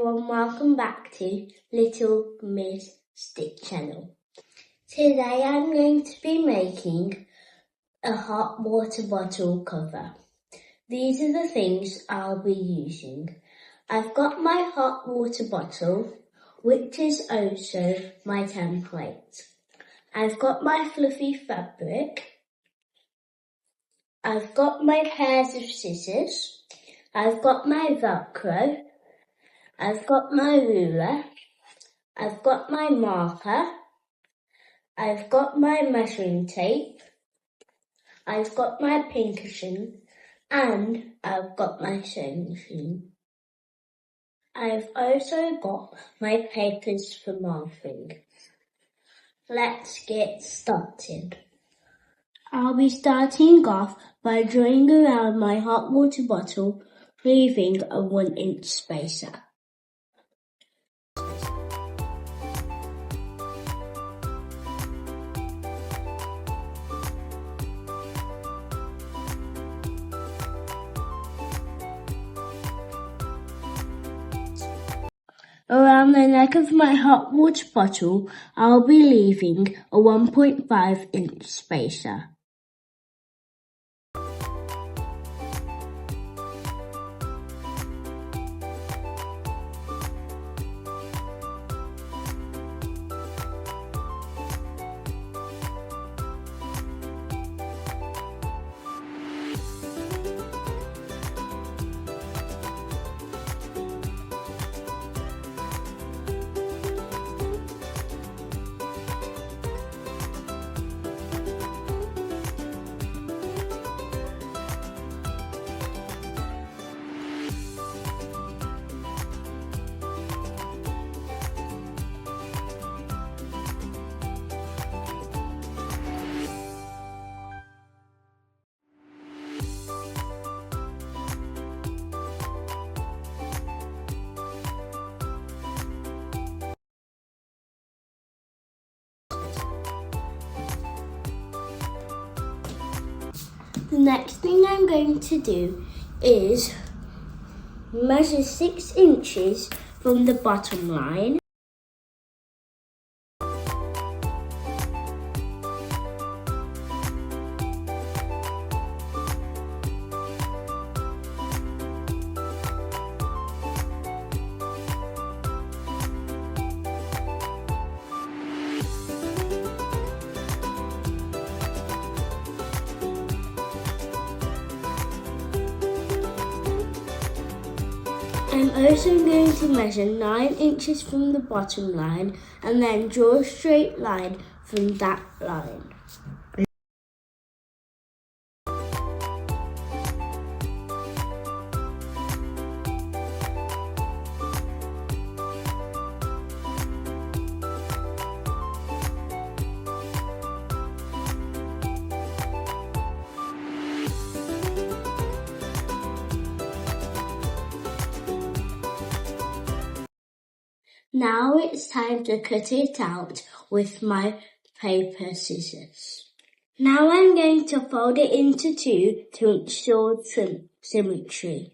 everyone, welcome back to Little Miss Stick Channel. Today I'm going to be making a hot water bottle cover. These are the things I'll be using. I've got my hot water bottle, which is also my template. I've got my fluffy fabric. I've got my pairs of scissors. I've got my Velcro. I've got my ruler. I've got my marker. I've got my measuring tape. I've got my pincushion. And I've got my sewing machine. I've also got my papers for marking. Let's get started. I'll be starting off by drawing around my hot water bottle, leaving a 1-inch spacer. Around the neck of my hot water bottle, I'll be leaving a 1.5-inch spacer. The next thing I'm going to do is measure 6 inches from the bottom line. I'm also going to measure 9 inches from the bottom line and then draw a straight line from that line. Now it's time to cut it out with my paper scissors. Now I'm going to fold it into 2 to ensure symmetry.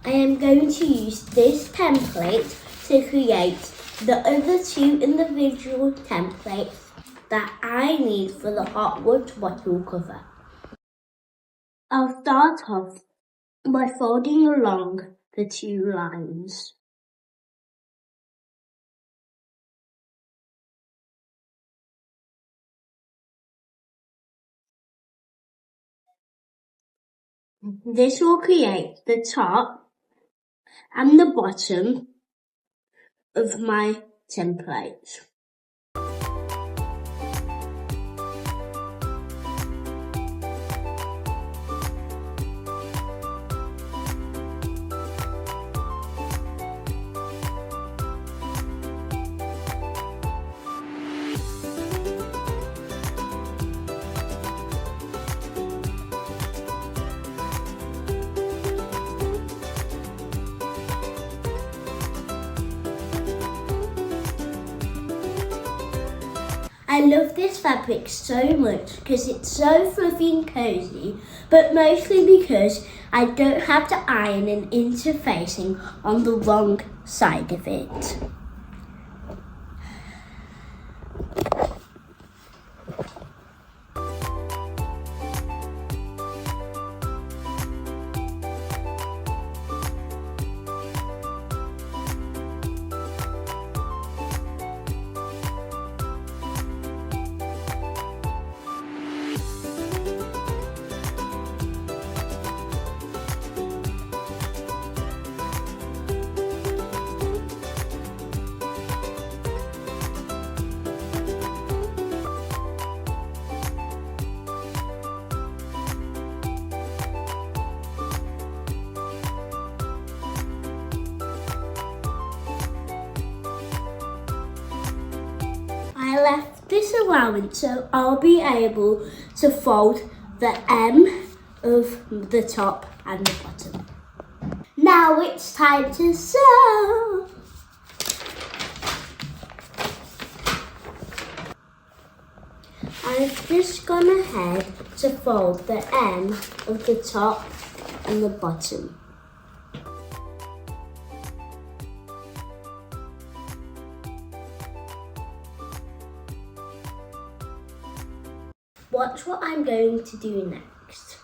I am going to use this template to create the other 2 individual templates that I need for the hot water bottle cover. I'll start off by folding along the 2 lines. This will create the top and the bottom of my template. I love this fabric so much because it's so fluffy and cozy, but mostly because I don't have to iron and interfacing on the wrong side of it. I left this allowance so I'll be able to fold the M of the top and the bottom. Now it's time to sew! I've just gone ahead to fold the M of the top and the bottom. Watch what I'm going to do next.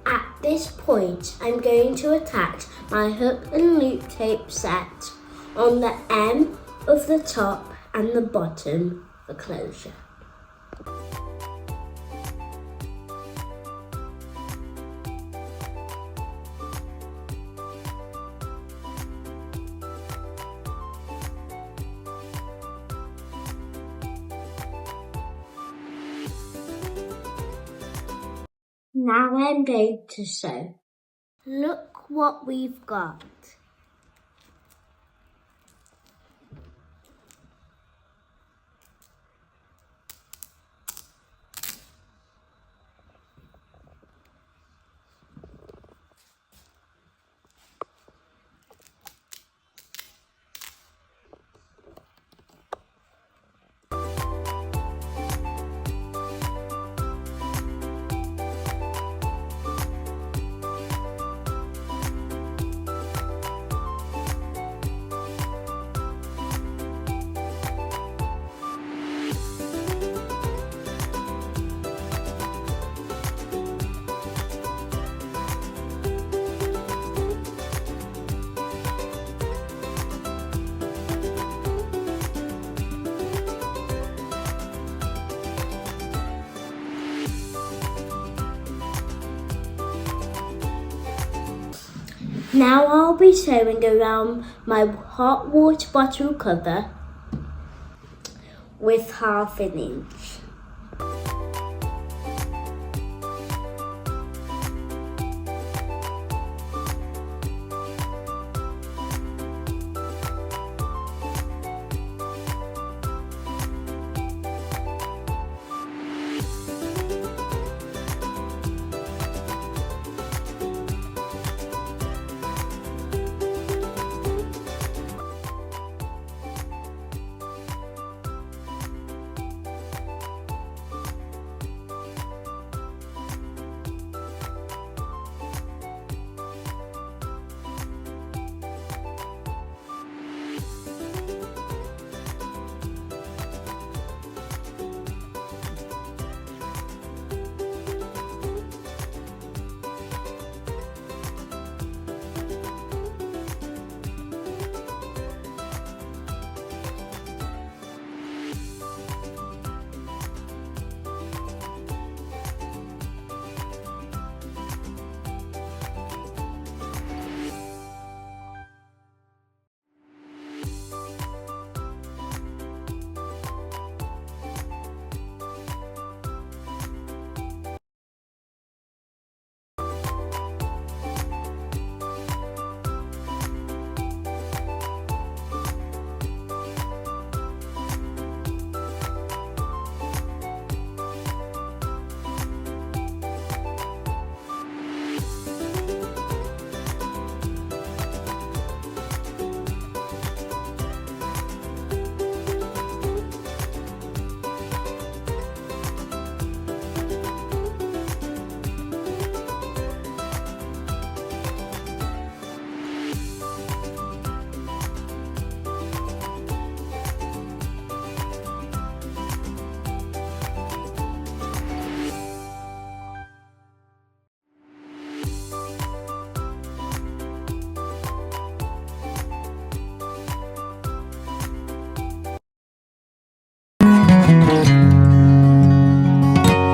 At this point, I'm going to attach my hook and loop tape set on the M of the top and the bottom for closure. Now I'm going to sew. Look what we've got. Now I'll be sewing around my hot water bottle cover with 1/2 inch.